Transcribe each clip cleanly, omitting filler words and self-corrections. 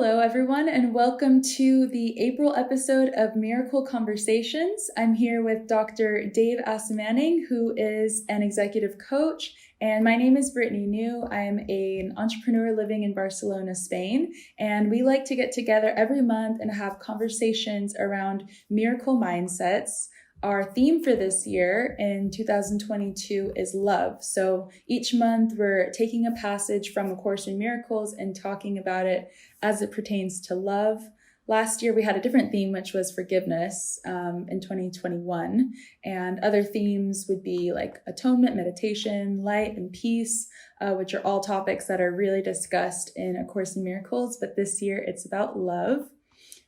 Hello, everyone, and welcome to the April episode of Miracle Conversations. I'm here with Dr. Dave Asomaning, who is an executive coach, and my name is Brittany New. I am an entrepreneur living in Barcelona, Spain, and we like to get together every month and have conversations around miracle mindsets. Our theme for this year in 2022 is love. So each month we're taking a passage from A Course in Miracles and talking about it as it pertains to love. Last year we had a different theme, which was forgiveness in 2021. And other themes would be like atonement, meditation, light, and peace, which are all topics that are really discussed in A Course in Miracles. But this year it's about love.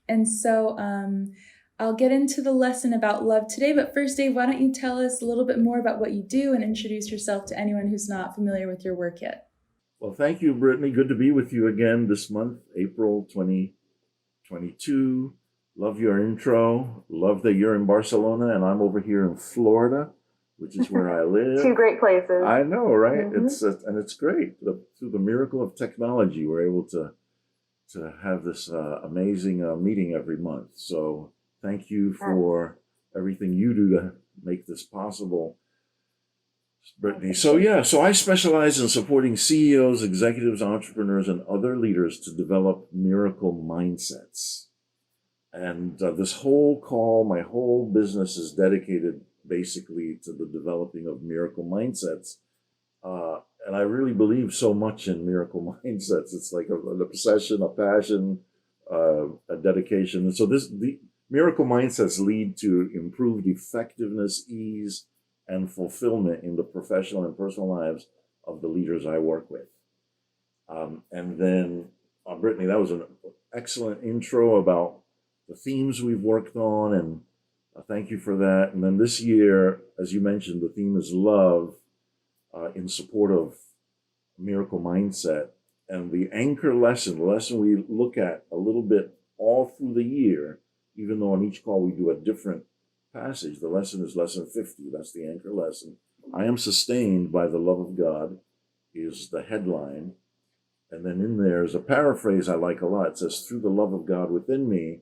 And so I'll get into the lesson about love today, but first, Dave, why don't you tell us a little bit more about what you do and introduce yourself to anyone who's not familiar with your work yet? Well, thank you, Brittany. Good to be with you again this month, April 2022. Love your intro. Love that you're in Barcelona and I'm over here in Florida, which is where I live. Two great places. I know, right? Mm-hmm. It's great. Through the miracle of technology, we're able to have this amazing meeting every month. So thank you for everything you do to make this possible, Brittany. So I specialize in supporting CEOs, executives, entrepreneurs, and other leaders to develop miracle mindsets. And this whole call, my whole business is dedicated basically to the developing of miracle mindsets. And I really believe so much in miracle mindsets. It's like an obsession, a passion, a dedication. And so the miracle mindsets lead to improved effectiveness, ease, and fulfillment in the professional and personal lives of the leaders I work with. And then, Brittany, that was an excellent intro about the themes we've worked on, and thank you for that. And then this year, as you mentioned, the theme is love in support of miracle mindset. And the anchor lesson, the lesson we look at a little bit all through the year, even though on each call we do a different passage, the lesson is lesson 50. That's the anchor lesson. I am sustained by the love of God is the headline. And then in there is a paraphrase I like a lot. It says, through the love of God within me,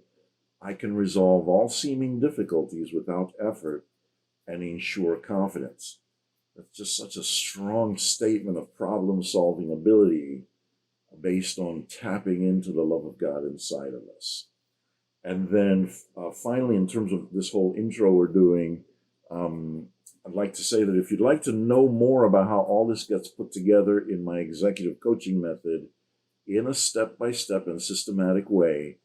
I can resolve all seeming difficulties without effort and ensure confidence. That's just such a strong statement of problem-solving ability based on tapping into the love of God inside of us. And then finally, in terms of this whole intro we're doing, I'd like to say that if you'd like to know more about how all this gets put together in my executive coaching method in a step-by-step and systematic way,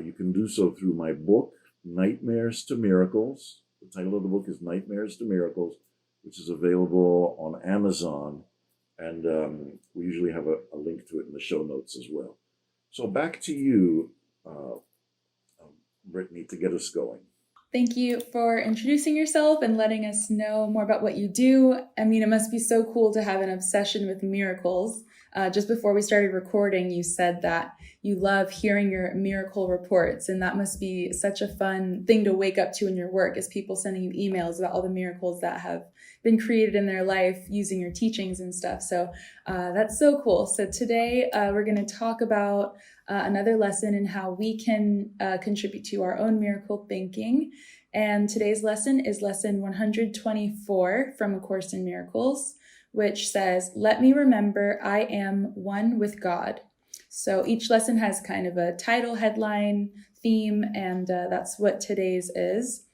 you can do so through my book, Nightmares to Miracles. The title of the book is Nightmares to Miracles, which is available on Amazon. And we usually have a link to it in the show notes as well. So back to you, Brittany, to get us going. Thank you for introducing yourself and letting us know more about what you do. I mean, it must be so cool to have an obsession with miracles. Just before we started recording, you said that you love hearing your miracle reports, and that must be such a fun thing to wake up to in your work, is people sending you emails about all the miracles that have been created in their life using your teachings and stuff. So that's so cool. So today we're going to talk about another lesson in how we can contribute to our own miracle thinking. And today's lesson is lesson 124 from A Course in Miracles, which says, let me remember I am one with God. So each lesson has kind of a title, headline, theme, and that's what today's is.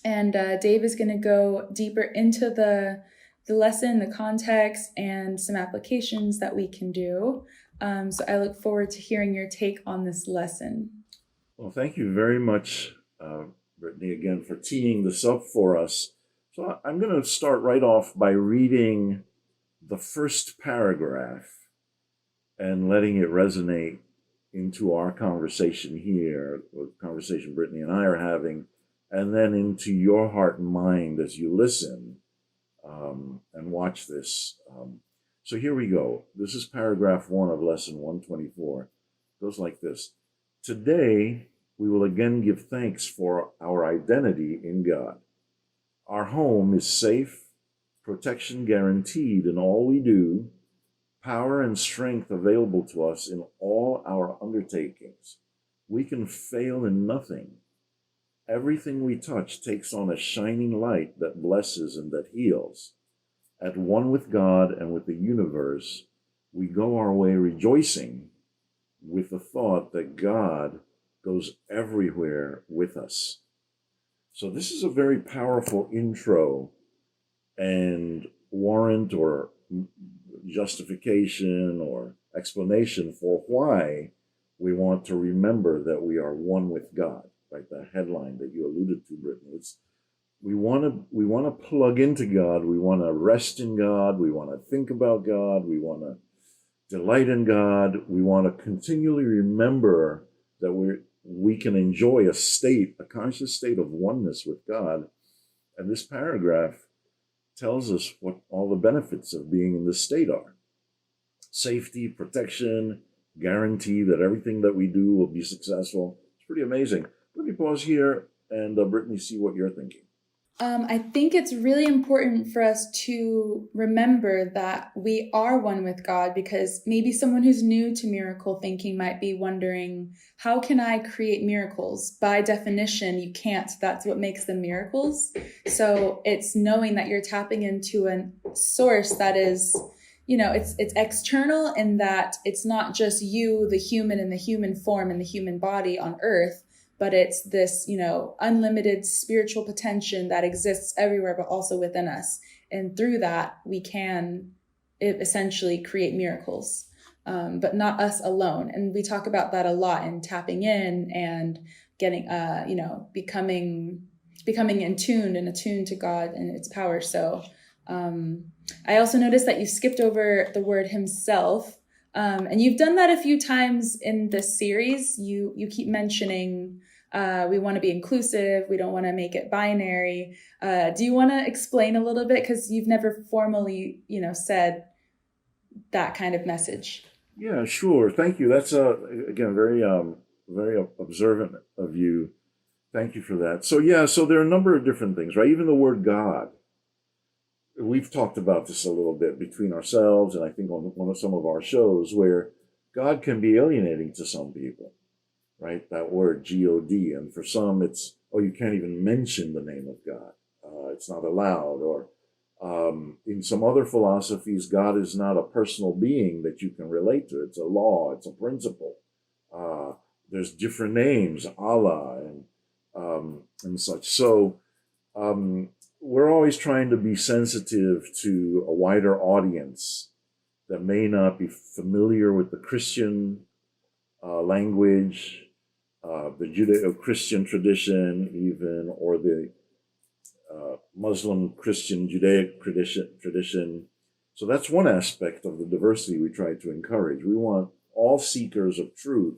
And Dave is going to go deeper into the lesson, the context, and some applications that we can do. So I look forward to hearing your take on this lesson. Well, thank you very much, Brittany, again, for teeing this up for us. So I'm going to start right off by reading the first paragraph and letting it resonate into our conversation here, the conversation Brittany and I are having, and then into your heart and mind as you listen and watch this. So here we go. This is paragraph 1 of lesson 124. It goes like this. Today, we will again give thanks for our identity in God. Our home is safe, protection guaranteed in all we do, power and strength available to us in all our undertakings. We can fail in nothing. Everything we touch takes on a shining light that blesses and that heals. At one with God and with the universe, we go our way rejoicing with the thought that God goes everywhere with us. So this is a very powerful intro and warrant or justification or explanation for why we want to remember that we are one with God. Like the headline that you alluded to, Brittany. It's we want to plug into God. We want to rest in God. We want to think about God. We want to delight in God. We want to continually remember that we can enjoy a conscious state of oneness with God. And this paragraph tells us what all the benefits of being in this state are. Safety, protection, guarantee that everything that we do will be successful. It's pretty amazing. Let me pause here and Brittany, see what you're thinking. I think it's really important for us to remember that we are one with God, because maybe someone who's new to miracle thinking might be wondering, how can I create miracles? By definition, you can't. That's what makes them miracles. So it's knowing that you're tapping into a source that is, it's external, in that it's not just you, the human in the human form and the human body on earth, but it's this, unlimited spiritual potential that exists everywhere, but also within us. And through that, we can essentially create miracles, but not us alone. And we talk about that a lot in tapping in and getting, becoming attuned to God and its power. So I also noticed that you skipped over the word himself. And you've done that a few times in this series. You keep mentioning we want to be inclusive. We don't want to make it binary. Do you want to explain a little bit? Because you've never formally, said that kind of message. Yeah, sure. Thank you. That's again very observant of you. Thank you for that. So so there are a number of different things, right? Even the word God. We've talked about this a little bit between ourselves, and I think on one of some of our shows, where God can be alienating to some people, right? That word G-O-D, and for some it's, you can't even mention the name of God. It's not allowed. Or in some other philosophies, God is not a personal being that you can relate to. It's a law, it's a principle. There's different names, Allah and such. So we're always trying to be sensitive to a wider audience that may not be familiar with the Christian language, the Judeo-Christian tradition even, or the Muslim, Christian, Judaic tradition. So that's one aspect of the diversity we try to encourage. We want all seekers of truth,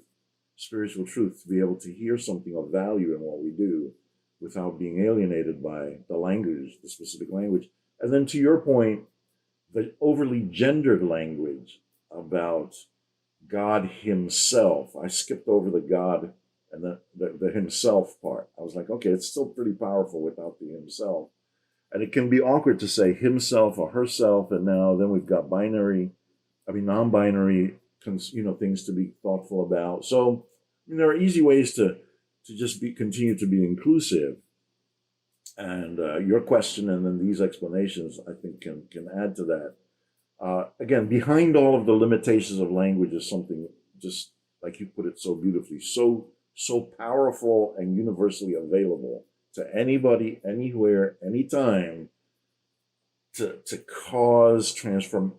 spiritual truth, to be able to hear something of value in what we do without being alienated by the language, the specific language. And then to your point, the overly gendered language about God himself. I skipped over the God and the himself part. I was like, okay, it's still pretty powerful without the himself. And it can be awkward to say himself or herself, and then we've got non-binary, things to be thoughtful about. So there are easy ways to just continue to be inclusive. And your question and then these explanations, I think, can add to that. Again, behind all of the limitations of language is something, just like you put it so beautifully, so powerful and universally available to anybody, anywhere, anytime, to cause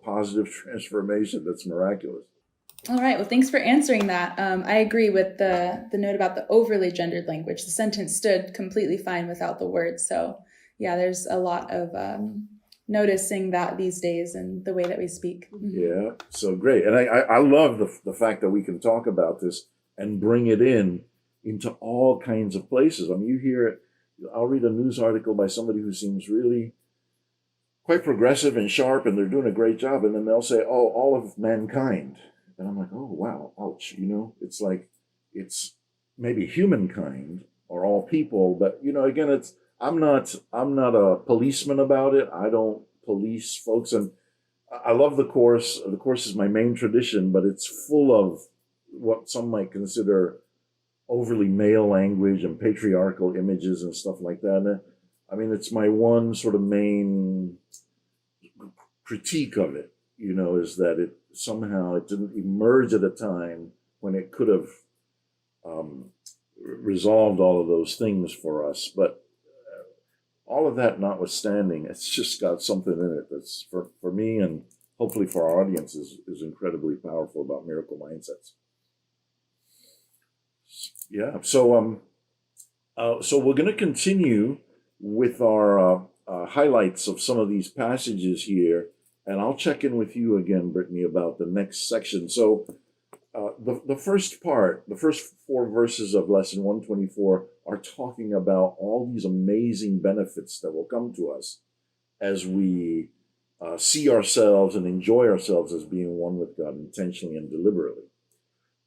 positive transformation that's miraculous. All right. Well, thanks for answering that. I agree with the note about the overly gendered language. The sentence stood completely fine without the words. So yeah, there's a lot of noticing that these days and the way that we speak. Yeah, so great. And I love the fact that we can talk about this and bring it into all kinds of places. I mean, you hear it. I'll read a news article by somebody who seems really quite progressive and sharp, and they're doing a great job. And then they'll say, oh, all of mankind. And I'm like, oh, wow, ouch. It's like, it's maybe humankind or all people. But, again, I'm not a policeman about it. I don't police folks. And I love the Course. The Course is my main tradition, but it's full of what some might consider overly male language and patriarchal images and stuff like that. And I mean, it's my one sort of main critique of it, is that it didn't emerge at a time when it could have um, resolved all of those things for us. But all of that notwithstanding, it's just got something in it that's for me and hopefully for our audience is incredibly powerful about miracle mindsets. Yeah. So we're going to continue with our highlights of some of these passages here, and I'll check in with you again, Brittany, about the next section. So the first part, the first 4 verses of lesson 124 are talking about all these amazing benefits that will come to us as we see ourselves and enjoy ourselves as being one with God intentionally and deliberately.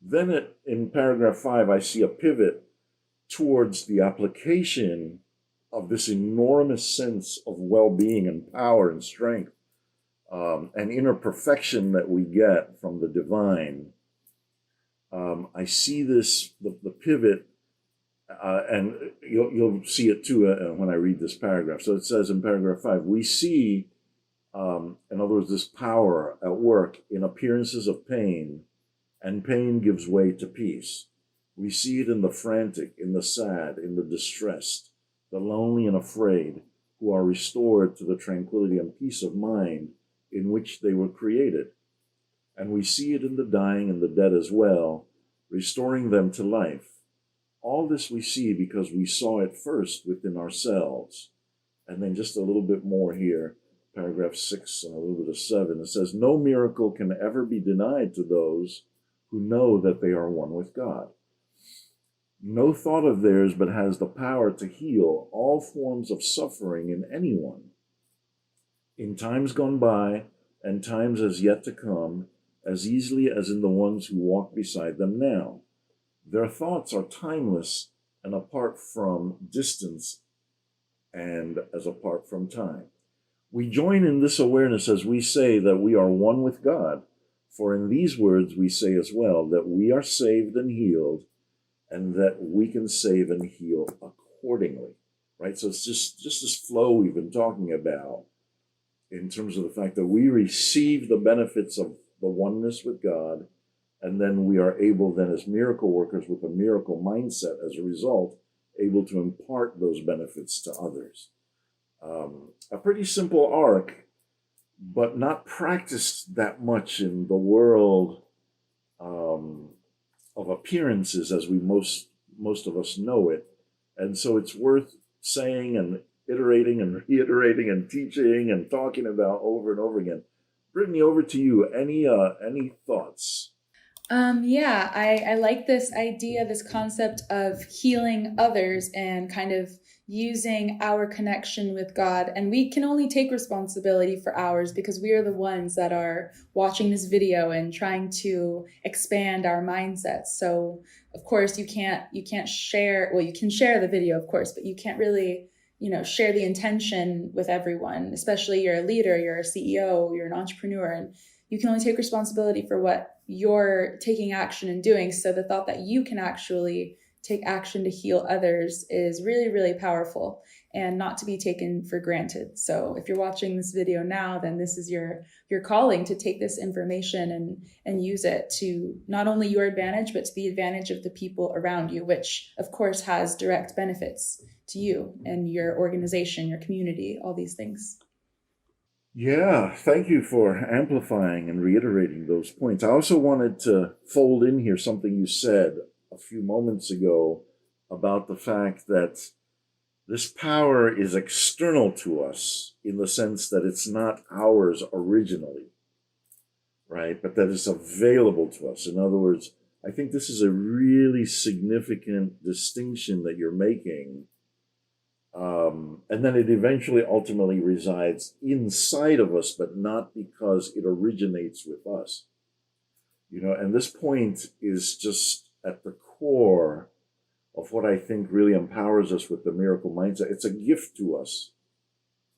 Then in paragraph 5, I see a pivot towards the application of this enormous sense of well-being and power and strength and inner perfection that we get from the divine. I see the pivot, and you'll see it too when I read this paragraph. So it says in paragraph 5, we see, in other words, this power at work in appearances of pain, and pain gives way to peace. We see it in the frantic, in the sad, in the distressed, the lonely and afraid, who are restored to the tranquility and peace of mind in which they were created. And we see it in the dying and the dead as well, restoring them to life. All this we see because we saw it first within ourselves. And then just a little bit more here, paragraph 6 and a little bit of 7. It says, no miracle can ever be denied to those who know that they are one with God. No thought of theirs but has the power to heal all forms of suffering in anyone. In times gone by and times as yet to come, as easily as in the ones who walk beside them now. Their thoughts are timeless and apart from distance and as apart from time. We join in this awareness as we say that we are one with God, for in these words we say as well that we are saved and healed, and that we can save and heal accordingly, right? So it's just this flow we've been talking about in terms of the fact that we receive the benefits of the oneness with God, and then we are able then as miracle workers with a miracle mindset as a result, able to impart those benefits to others. A pretty simple arc, but not practiced that much in the world of appearances as we most of us know it. And so it's worth saying and iterating and reiterating and teaching and talking about over and over again. Brittany, over to you. Any thoughts? Yeah, I like this idea, this concept of healing others and kind of using our connection with God. And we can only take responsibility for ours because we are the ones that are watching this video and trying to expand our mindsets. So of course you can't share, well, you can share the video, of course, but you can't really, share the intention with everyone, especially you're a leader, you're a CEO, you're an entrepreneur, and you can only take responsibility for what you're taking action and doing. So the thought that you can actually take action to heal others is really, really powerful and not to be taken for granted. So if you're watching this video now, then this is your calling to take this information and use it to not only your advantage, but to the advantage of the people around you, which of course has direct benefits to you and your organization, your community, all these things. Yeah, thank you for amplifying and reiterating those points. I also wanted to fold in here something you said a few moments ago about the fact that this power is external to us in the sense that it's not ours originally, right? But that it's available to us. In other words, I think this is a really significant distinction that you're making. And then it eventually ultimately resides inside of us, but not because it originates with us. And this point is just at the core of what I think really empowers us with the miracle mindset. It's a gift to us,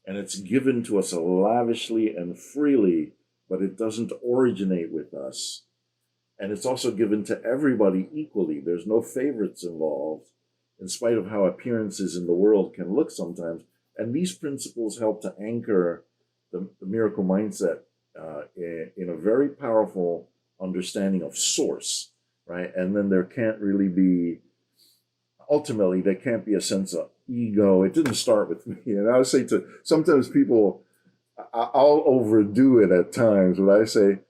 and it's given to us lavishly and freely but it doesn't originate with us. And it's also given to everybody equally. There's no favorites involved, in spite of how appearances in the world can look sometimes. And these principles help to anchor the miracle mindset in a very powerful understanding of source, right? And then there can't really be, ultimately, there can't be a sense of ego. It didn't start with me. And I would say to sometimes people, I'll overdo it at times when I say,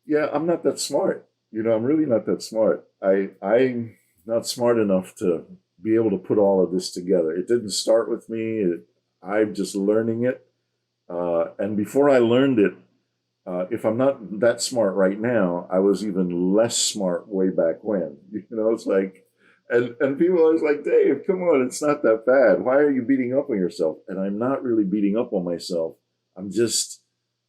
yeah, I'm not that smart. I'm really not that smart. I'm not smart enough to be able to put all of this together. It didn't start with me. I'm just learning it. And before I learned it, if I'm not that smart right now, I was even less smart way back when. It's like, and people are always like, Dave, come on, it's not that bad. Why are you beating up on yourself? And I'm not really beating up on myself. I'm just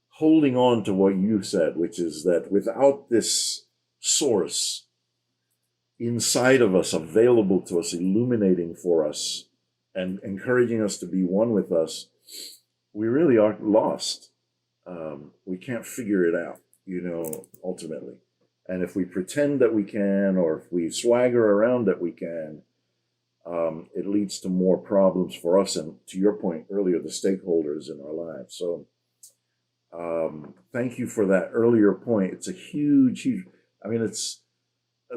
holding on to what you said, which is that without this source inside of us, available to us, illuminating for us, and encouraging us to be one with us, we really are lost. We can't figure it out, ultimately. And if we pretend that we can, or if we swagger around that we can, it leads to more problems for us and, to your point earlier, the stakeholders in our lives. So thank you for that earlier point. It's a huge,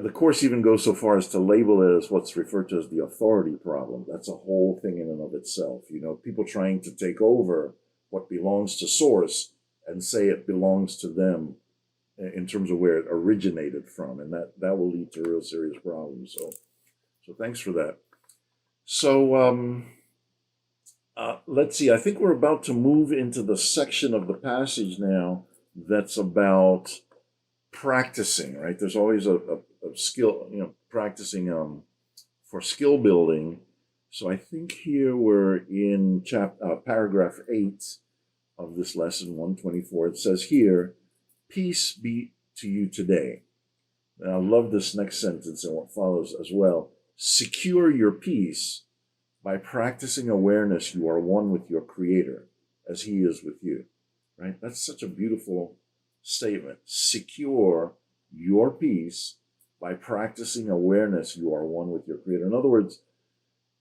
the Course even goes so far as to label it as what's referred to as the authority problem. That's a whole thing in and of itself. People trying to take over what belongs to Source and say it belongs to them in terms of where it originated from. And that will lead to real serious problems. So thanks for that. So let's see. I think we're about to move into the section of the passage now that's about practicing, right? There's always a skill, practicing for skill building. So I think here we're in paragraph 8 of this lesson 124. It says here, peace be to you today. And I love this next sentence and what follows as well. Secure your peace by practicing awareness you are one with your Creator as He is with you, right? That's such a beautiful statement. Secure your peace by practicing awareness you are one with your Creator. In other words,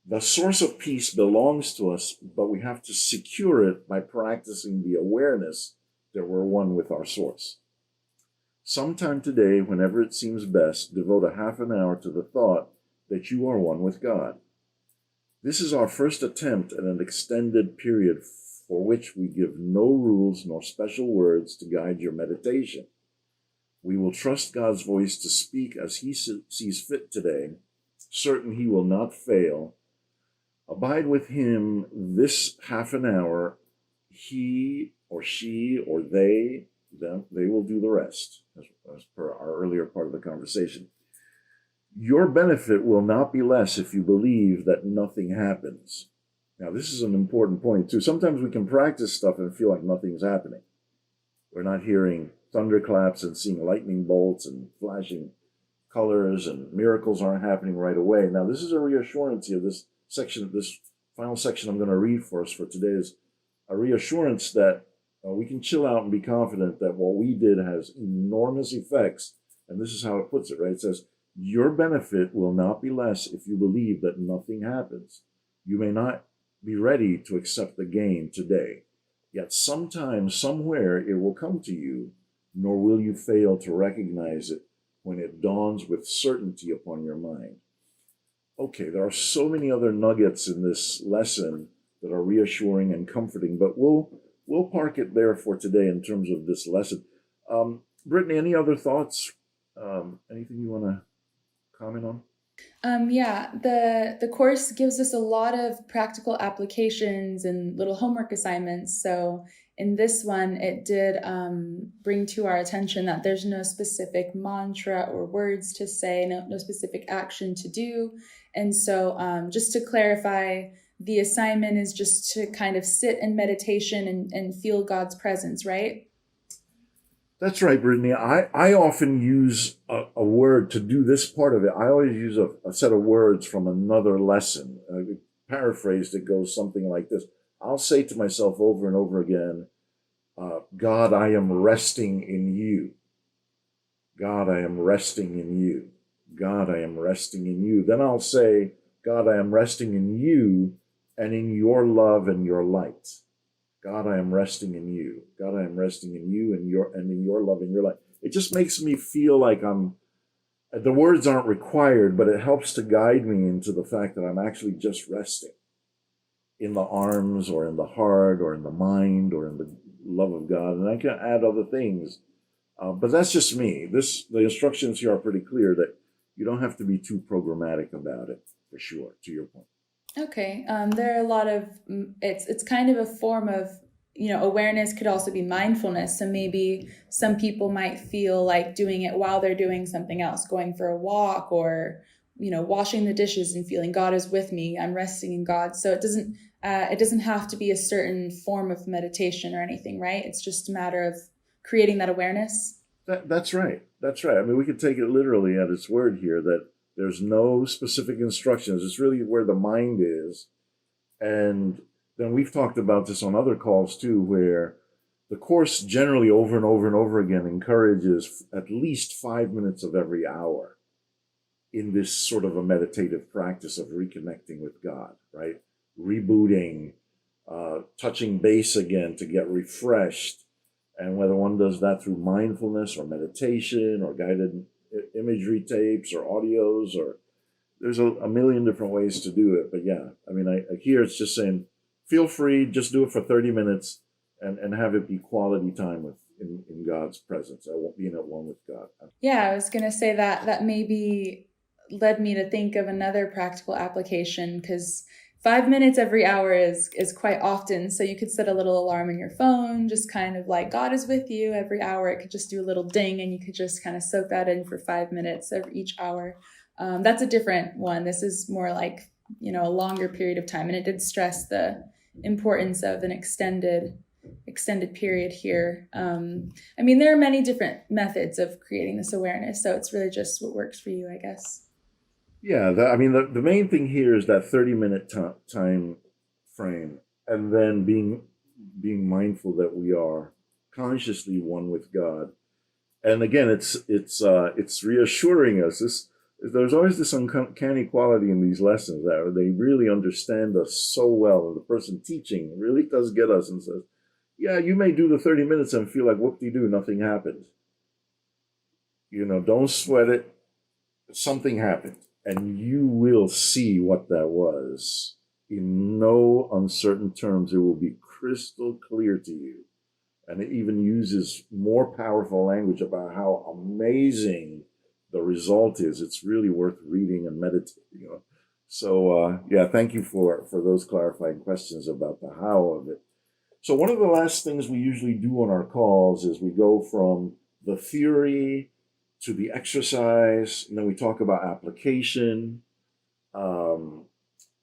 the source of peace belongs to us, but we have to secure it by practicing the awareness that we're one with our source. Sometime today, whenever it seems best, devote a half an hour to the thought that you are one with God. This is our first attempt at an extended period for which we give no rules nor special words to guide your meditation. We will trust God's voice to speak as He sees fit today, certain He will not fail. Abide with Him this half an hour. He or she or they will do the rest, as per our earlier part of the conversation. Your benefit will not be less if you believe that nothing happens. Now, this is an important point, too. Sometimes we can practice stuff and feel like nothing's happening. We're not hearing thunderclaps and seeing lightning bolts and flashing colors, and miracles aren't happening right away. Now, this is a reassurance here. This final section I'm going to read for us for today is a reassurance that we can chill out and be confident that what we did has enormous effects. And this is how it puts it, right? It says, your benefit will not be less if you believe that nothing happens. You may not be ready to accept the gain today, yet sometime, somewhere, it will come to you, nor will you fail to recognize it when it dawns with certainty upon your mind. Okay, there are so many other nuggets in this lesson that are reassuring and comforting, but we'll park it there for today in terms of this lesson. Brittany, any other thoughts? Anything you want to comment on? Yeah, the course gives us a lot of practical applications and little homework assignments. So in this one, it did bring to our attention that there's no specific mantra or words to say, no specific action to do. And so just to clarify, the assignment is just to kind of sit in meditation and feel God's presence, right? That's right, Brittany. I often use a word to do this part of it. I always use a set of words from another lesson. Paraphrased, it goes something like this. I'll say to myself over and over again, God, I am resting in you. God, I am resting in you. God, I am resting in you. Then I'll say, God, I am resting in you and in your love and your light. God, I am resting in you. God, I am resting in you and in your love and your light. It just makes me feel like the words aren't required, but it helps to guide me into the fact that I'm actually just resting in the arms or in the heart or in the mind or in the love of God. And I can add other things. But that's just me. The instructions here are pretty clear that you don't have to be too programmatic about it, for sure, to your point. Okay. There are a lot of it's kind of a form of, awareness could also be mindfulness. So maybe some people might feel like doing it while they're doing something else, going for a walk, or washing the dishes and feeling God is with me. I'm resting in God. So it doesn't have to be a certain form of meditation or anything, right? It's just a matter of creating that awareness. That's right. That's right. I mean, we could take it literally at its word here that there's no specific instructions. It's really where the mind is. And then we've talked about this on other calls too, where the course generally over and over and over again encourages at least 5 minutes of every hour in this sort of a meditative practice of reconnecting with God, right? Rebooting, touching base again to get refreshed. And whether one does that through mindfulness or meditation or guided imagery tapes or audios, or there's a million different ways to do it. But yeah, I mean, I hear it's just saying, feel free, just do it for 30 minutes and have it be quality time in God's presence. I won't being at one with God. Yeah, I was going to say that maybe led me to think of another practical application, because 5 minutes every hour is quite often. So you could set a little alarm in your phone, just kind of like God is with you every hour. It could just do a little ding, and you could just kind of soak that in for 5 minutes every each hour. That's a different one. This is more like a longer period of time, and it did stress the importance of an extended period here. I mean, there are many different methods of creating this awareness, so it's really just what works for you, I guess. Yeah, I mean, the main thing here is that 30-minute time frame, and then being mindful that we are consciously one with God. And again, it's reassuring us. There's always this uncanny quality in these lessons that they really understand us so well, and the person teaching really does get us and says, "Yeah, you may do the 30 minutes and feel like whoop-de-doo, nothing happened. Don't sweat it. Something happened, and you will see what that was. In no uncertain terms, it will be crystal clear to you." And it even uses more powerful language about how amazing the result is. It's really worth reading and meditating on. So yeah, thank you for those clarifying questions about the how of it. So one of the last things we usually do on our calls is we go from the theory to the exercise, and then we talk about application um,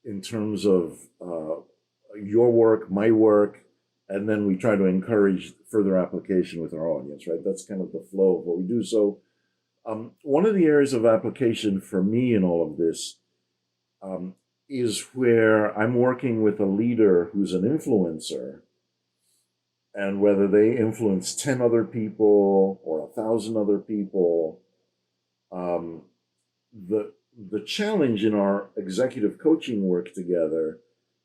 in terms of your work, my work, and then we try to encourage further application with our audience, right? That's kind of the flow of what we do. So one of the areas of application for me in all of this um, is where I'm working with a leader who's an influencer, and whether they influence 10 other people or 1,000 other people, um, the the challenge in our executive coaching work together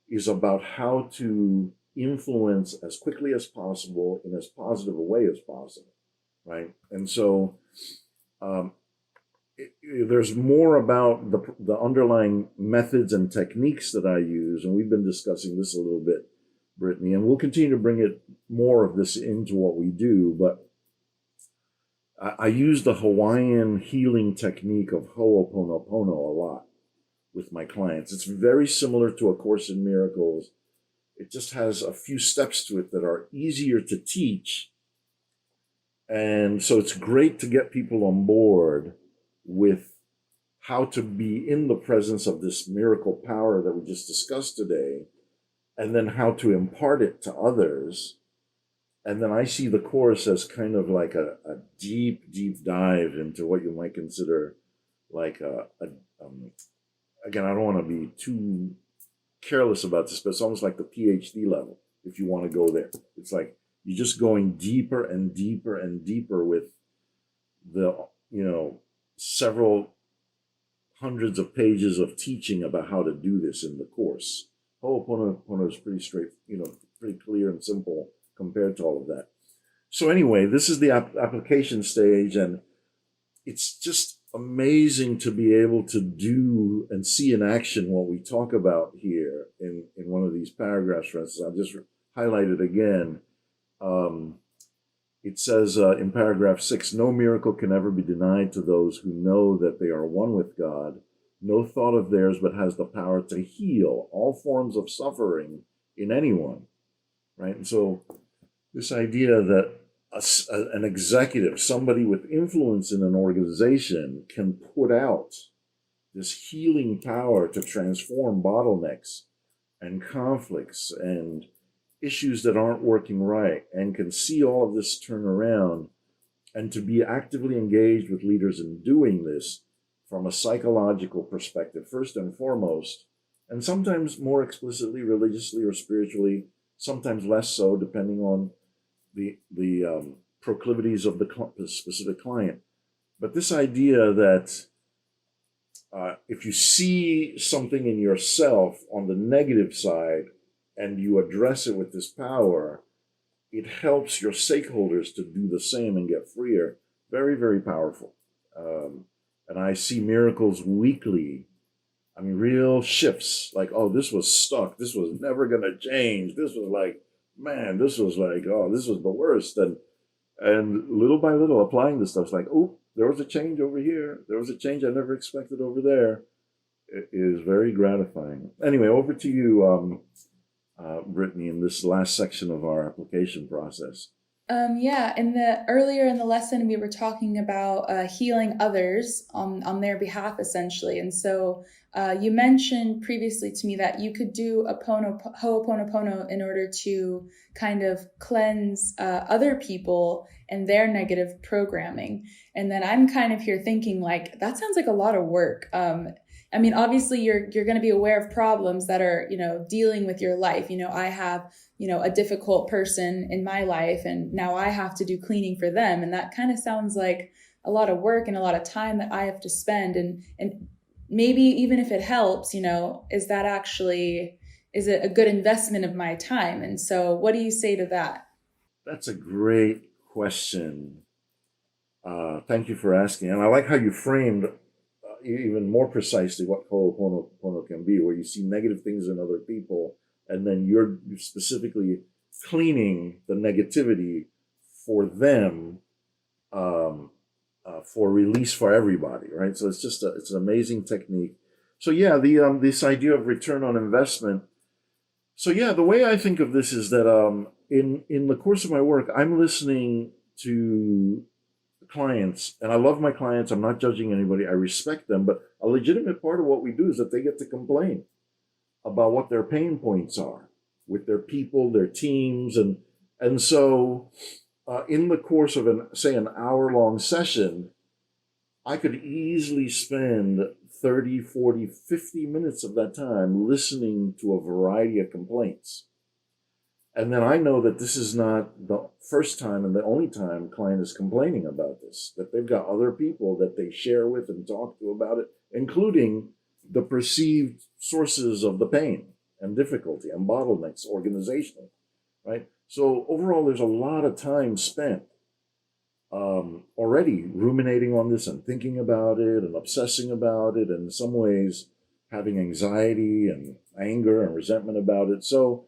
is about how to influence as quickly as possible in as positive a way as possible, right? And so um, there's more about the underlying methods and techniques that I use, and we've been discussing this a little bit, Brittany, and we'll continue to bring it more of this into what we do. But I use the Hawaiian healing technique of Ho'oponopono a lot with my clients. It's very similar to A Course in Miracles. It just has a few steps to it that are easier to teach. And so it's great to get people on board with how to be in the presence of this miracle power that we just discussed today, and then how to impart it to others. And then I see the course as kind of like a deep, deep dive into what you might consider like again, I don't want to be too careless about this, but it's almost like the Ph.D. level, if you want to go there. It's like You're just going deeper and deeper and deeper with the, several hundreds of pages of teaching about how to do this in the course. Ho'oponopono is pretty straight, pretty clear and simple compared to all of that. So anyway, this is the application stage, and it's just amazing to be able to do and see in action what we talk about here in one of these paragraphs. For instance, I'll just highlight it again. It says in paragraph 6, no miracle can ever be denied to those who know that they are one with God. No thought of theirs but has the power to heal all forms of suffering in anyone, right? And so this idea that an executive, somebody with influence in an organization, can put out this healing power to transform bottlenecks and conflicts and issues that aren't working right, and can see all of this turn around, and to be actively engaged with leaders in doing this from a psychological perspective, first and foremost, and sometimes more explicitly, religiously or spiritually, sometimes less so, depending on the proclivities of the specific client. But this idea that if you see something in yourself on the negative side and you address it with this power, it helps your stakeholders to do the same and get freer. Very, very powerful. And I see miracles weekly. I mean, real shifts, like, oh, this was stuck. This was never going to change. This was like, man, this was like, oh, this was the worst. And little by little, applying this stuff, it's like, oh, there was a change over here. There was a change I never expected over there. It is very gratifying. Anyway, over to you, Brittany, in this last section of our application process. Yeah, earlier in the lesson, we were talking about healing others on their behalf, essentially. And so you mentioned previously to me that you could do a Ho'oponopono in order to kind of cleanse other people and their negative programming. And then I'm kind of here thinking, like, that sounds like a lot of work. I mean, obviously, you're going to be aware of problems that are, dealing with your life. I have a difficult person in my life, and now I have to do cleaning for them. And that kind of sounds like a lot of work and a lot of time that I have to spend. And maybe even if it helps, is it a good investment of my time? And so what do you say to that? That's a great question. Thank you for asking. And I like how you framed even more precisely what Ho'oponopono can be, where you see negative things in other people, and then you're specifically cleaning the negativity for them, for release for everybody, right? So it's an amazing technique. So yeah, the this idea of return on investment. So yeah, the way I think of this is that in the course of my work, I'm listening to clients, and I love my clients. I'm not judging anybody. I respect them, but a legitimate part of what we do is that they get to complain about what their pain points are with their people, their teams, and so in the course of an hour-long session, I could easily spend 30, 40, 50 minutes of that time listening to a variety of complaints. And then I know that this is not the first time and the only time client is complaining about this, that they've got other people that they share with and talk to about it, including the perceived sources of the pain and difficulty and bottlenecks organizational, right? So overall, there's a lot of time spent already ruminating on this and thinking about it and obsessing about it, and in some ways having anxiety and anger and resentment about it. So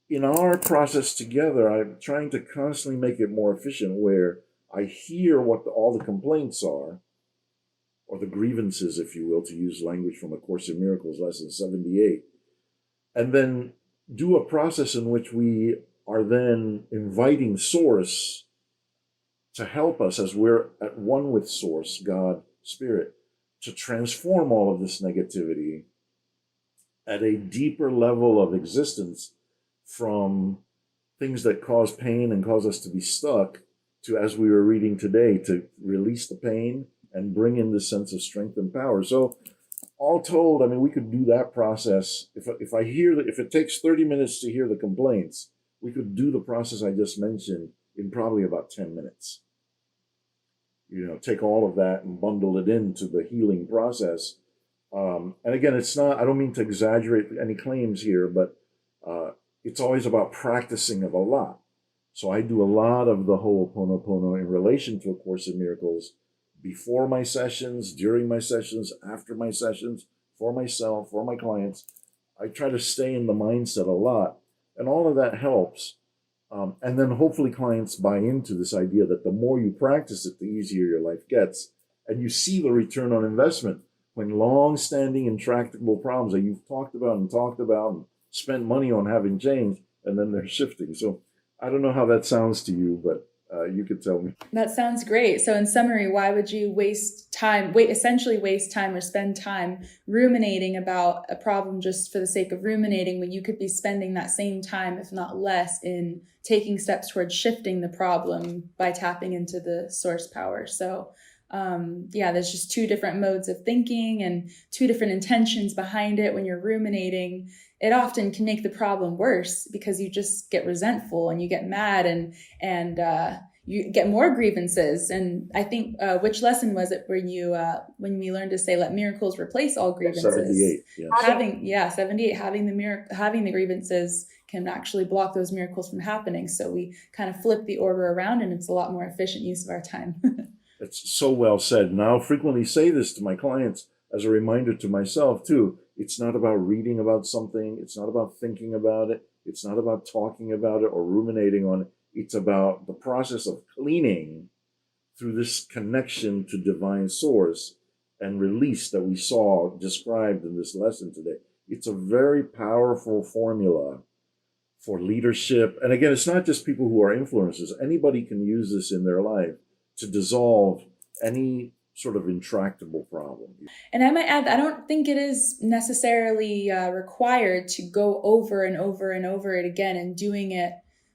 in our process together, I'm trying to constantly make it more efficient, where I hear what all the complaints are, or the grievances, if you will, to use language from A Course in Miracles, lesson 78, and then do a process in which we are then inviting Source to help us, as we're at one with Source, God, Spirit, to transform all of this negativity at a deeper level of existence, from things that cause pain and cause us to be stuck, to, as we were reading today, to release the pain and bring in this sense of strength and power. So all told, I mean, we could do that process. If it takes 30 minutes to hear the complaints, we could do the process I just mentioned in probably about 10 minutes. Take all of that and bundle it into the healing process. And again, it's not, I don't mean to exaggerate any claims here, but it's always about practicing of a lot. So I do a lot of the Ho'oponopono in relation to A Course in Miracles before my sessions, during my sessions, after my sessions, for myself, for my clients. I try to stay in the mindset a lot, and all of that helps. And then hopefully clients buy into this idea that the more you practice it, the easier your life gets. And you see the return on investment when long-standing intractable problems that you've talked about and spent money on having changed, and then they're shifting. So I don't know how that sounds to you, but you could tell me. That sounds great. So in summary, why would you essentially waste time or spend time ruminating about a problem just for the sake of ruminating, when you could be spending that same time, if not less, in taking steps towards shifting the problem by tapping into the source power? So there's just two different modes of thinking and two different intentions behind it. When you're ruminating, it often can make the problem worse because you just get resentful and you get mad and you get more grievances. And I think, which lesson was it when we learned to say, let miracles replace all grievances? 78, yes. 78, having the grievances can actually block those miracles from happening. So we kind of flip the order around, and it's a lot more efficient use of our time. It's so well said. And I'll frequently say this to my clients as a reminder to myself too. It's not about reading about something. It's not about thinking about it. It's not about talking about it or ruminating on it. It's about the process of cleaning through this connection to divine source and release that we saw described in this lesson today. It's a very powerful formula for leadership. And again, it's not just people who are influencers. Anybody can use this in their life to dissolve any sort of intractable problem. And I might add, I don't think it is necessarily required to go over and over and over it again and doing it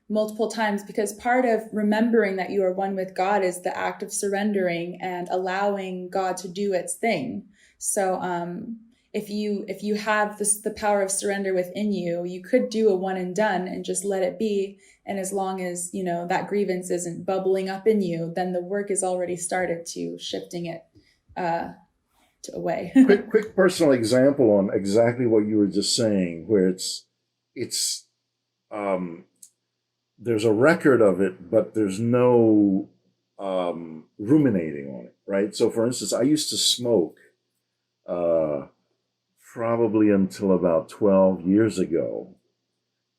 multiple times, because part of remembering that you are one with God is the act of surrendering and allowing God to do its thing. So if you have the power of surrender within you, you could do a one and done and just let it be. And as long as, that grievance isn't bubbling up in you, then the work is already started to shifting it away. quick personal example on exactly what you were just saying, where it's there's a record of it, but there's no ruminating on it, right? So for instance, I used to smoke probably until about 12 years ago.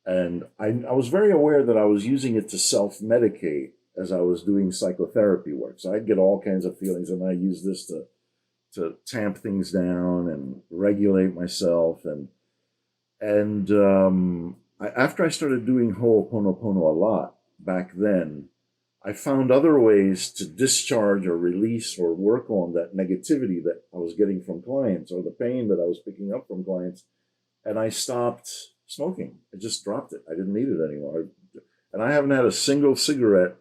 And I was very aware that I was using it to self-medicate as I was doing psychotherapy work. So I'd get all kinds of feelings, and I use this to tamp things down and regulate myself. After I started doing Ho'oponopono a lot back then, I found other ways to discharge or release or work on that negativity that I was getting from clients, or the pain that I was picking up from clients. And I stopped smoking. I just dropped it. I didn't need it anymore. And I haven't had a single cigarette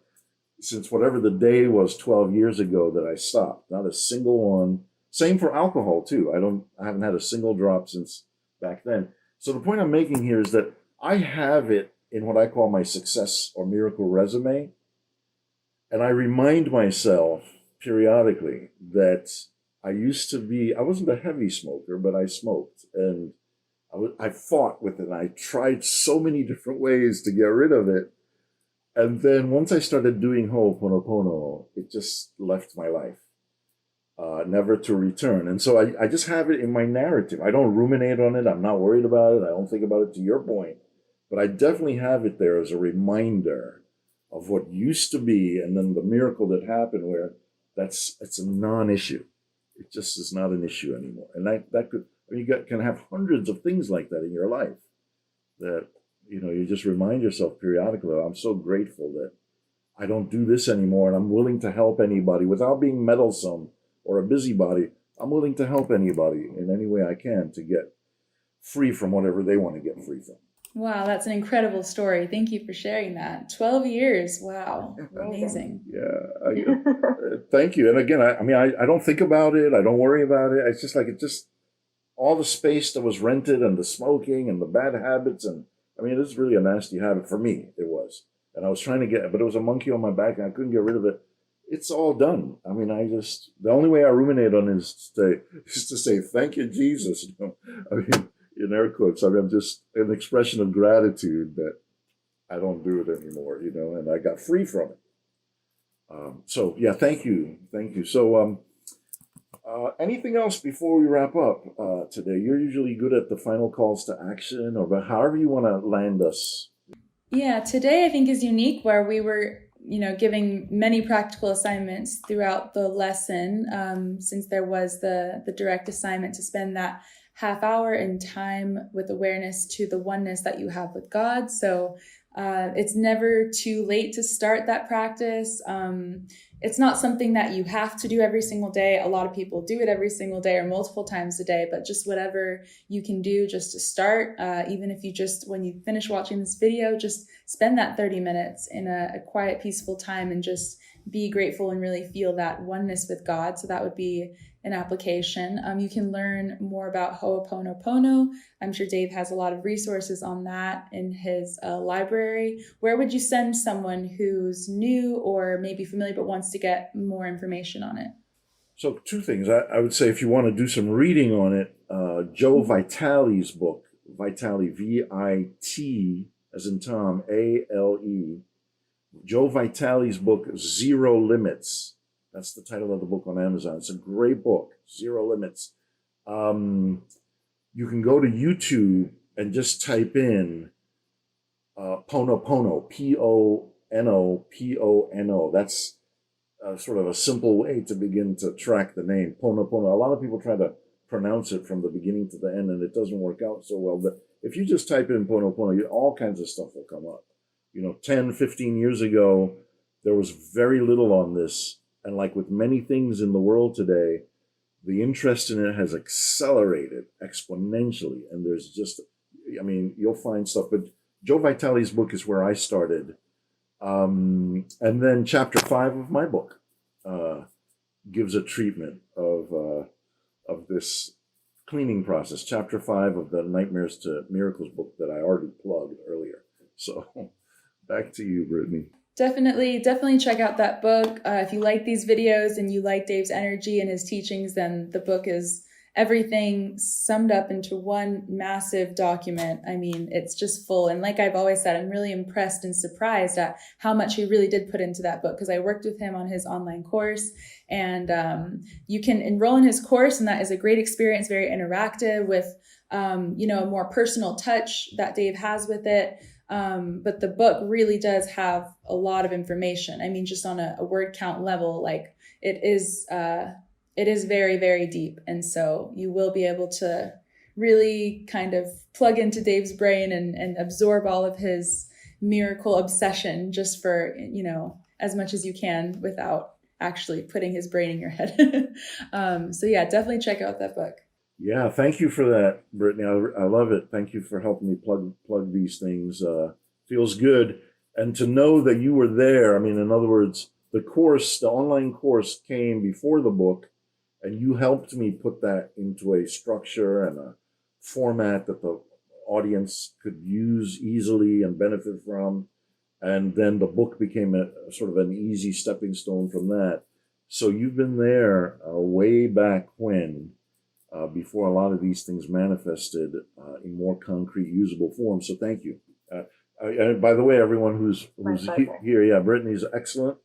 since whatever the day was 12 years ago that I stopped. Not a single one. Same for alcohol too. I haven't had a single drop since back then. So the point I'm making here is that I have it in what I call my success or miracle resume. And I remind myself periodically that I wasn't a heavy smoker, but I smoked. And I fought with it. And I tried so many different ways to get rid of it. And then once I started doing Ho'oponopono, it just left my life, never to return. And so I just have it in my narrative. I don't ruminate on it. I'm not worried about it. I don't think about it, to your point. But I definitely have it there as a reminder of what used to be, and then the miracle that happened where it's a non-issue. It just is not an issue anymore. And you can have hundreds of things like that in your life that, you just remind yourself periodically, I'm so grateful that I don't do this anymore, and I'm willing to help anybody without being meddlesome or a busybody. I'm willing to help anybody in any way I can to get free from whatever they want to get free from. Wow, that's an incredible story. Thank you for sharing that. 12 years. Wow. Amazing. Yeah. Thank you. And again, I don't think about it. I don't worry about it. It's just like all the space that was rented and the smoking and the bad habits and I mean, this is really a nasty habit for me. It was, and I was trying to get, but it was a monkey on my back, and I couldn't get rid of it. It's all done. I mean, the only way I ruminate on is to say thank you, Jesus. You know, I mean, in air quotes. I mean, I'm just an expression of gratitude that I don't do it anymore. You know, and I got free from it. So yeah, thank you. So anything else before we wrap up today? You're usually good at the final calls to action, or but however you want to land us. Yeah, today I think is unique where we were, giving many practical assignments throughout the lesson, since there was the direct assignment to spend that half hour in time with awareness to the oneness that you have with God. So it's never too late to start that practice. It's not something that you have to do every single day. A lot of people do it every single day or multiple times a day, but just whatever you can do just to start, even if you just, when you finish watching this video, just spend that 30 minutes in a quiet, peaceful time and just be grateful and really feel that oneness with God. So that would be an application. You can learn more about Ho'oponopono. I'm sure Dave has a lot of resources on that in his library. Where would you send someone who's new or maybe familiar but wants to get more information on it? So two things. I would say if you want to do some reading on it, Joe Vitale's book, Vitale, V-I-T as in Tom, A-L-E. Joe Vitale's book, Zero Limits. That's the title of the book on Amazon. It's a great book, Zero Limits. You can go to YouTube and just type in Pono Pono, P-O-N-O-P-O-N-O. That's sort of a simple way to begin to track the name, Pono Pono. A lot of people try to pronounce it from the beginning to the end, and it doesn't work out so well. But if you just type in Pono Pono, all kinds of stuff will come up. 10, 15 years ago, there was very little on this. And like with many things in the world today, the interest in it has accelerated exponentially. And there's just, you'll find stuff. But Joe Vitale's book is where I started. And then chapter 5 of my book gives a treatment of this cleaning process. Chapter 5 of the Nightmares to Miracles book that I already plugged earlier. So back to you, Brittany. Definitely check out that book. If you like these videos and you like Dave's energy and his teachings, then the book is everything summed up into one massive document. I mean, it's just full. And like I've always said, I'm really impressed and surprised at how much he really did put into that book, because I worked with him on his online course, and you can enroll in his course, and that is a great experience, very interactive with, a more personal touch that Dave has with it. But the book really does have a lot of information. I mean, just on a word count level, like it is very, very deep. And so you will be able to really kind of plug into Dave's brain and absorb all of his miracle obsession just for, as much as you can without actually putting his brain in your head. So yeah, definitely check out that book. Yeah, thank you for that, Brittany. I love it. Thank you for helping me plug these things. Feels good. And to know that you were there, in other words, the online course came before the book, and you helped me put that into a structure and a format that the audience could use easily and benefit from. And then the book became a sort of an easy stepping stone from that. So you've been there way back when, before a lot of these things manifested in more concrete, usable form. So thank you. And by the way, everyone who's here, yeah, Brittany's excellent.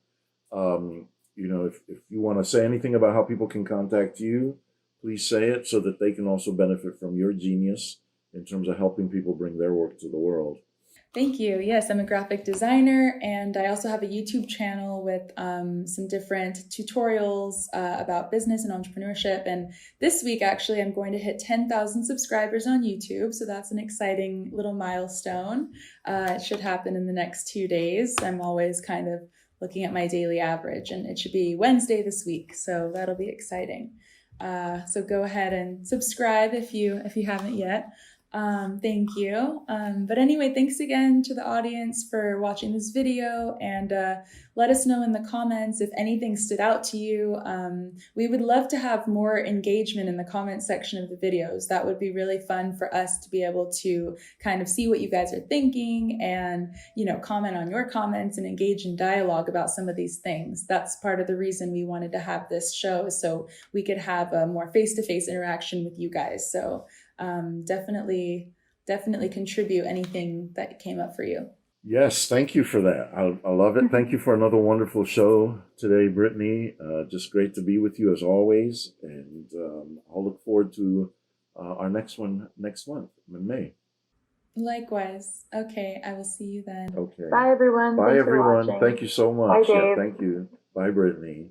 If you want to say anything about how people can contact you, please say it so that they can also benefit from your genius in terms of helping people bring their work to the world. Thank you. Yes, I'm a graphic designer, and I also have a YouTube channel with some different tutorials about business and entrepreneurship. And this week, actually, I'm going to hit 10,000 subscribers on YouTube. So that's an exciting little milestone. It should happen in the next 2 days. I'm always kind of looking at my daily average, and it should be Wednesday this week. So that'll be exciting. So go ahead and subscribe if you haven't yet. Thank you. But anyway, thanks again to the audience for watching this video, and let us know in the comments if anything stood out to you. We would love to have more engagement in the comment section of the videos. That would be really fun for us to be able to kind of see what you guys are thinking and, comment on your comments and engage in dialogue about some of these things. That's part of the reason we wanted to have this show, so we could have a more face-to-face interaction with you guys. So definitely contribute anything that came up for you. Yes, thank you for that. I love it. Thank you for another wonderful show today, Brittany. Just great to be with you as always. And I'll look forward to our next one next month in May. Likewise. Okay, I will see you then. Okay. Bye, everyone. Bye, Thanks for everyone. watching. Thank you so much. Bye, Yeah, Dave. thank you. Bye, Brittany.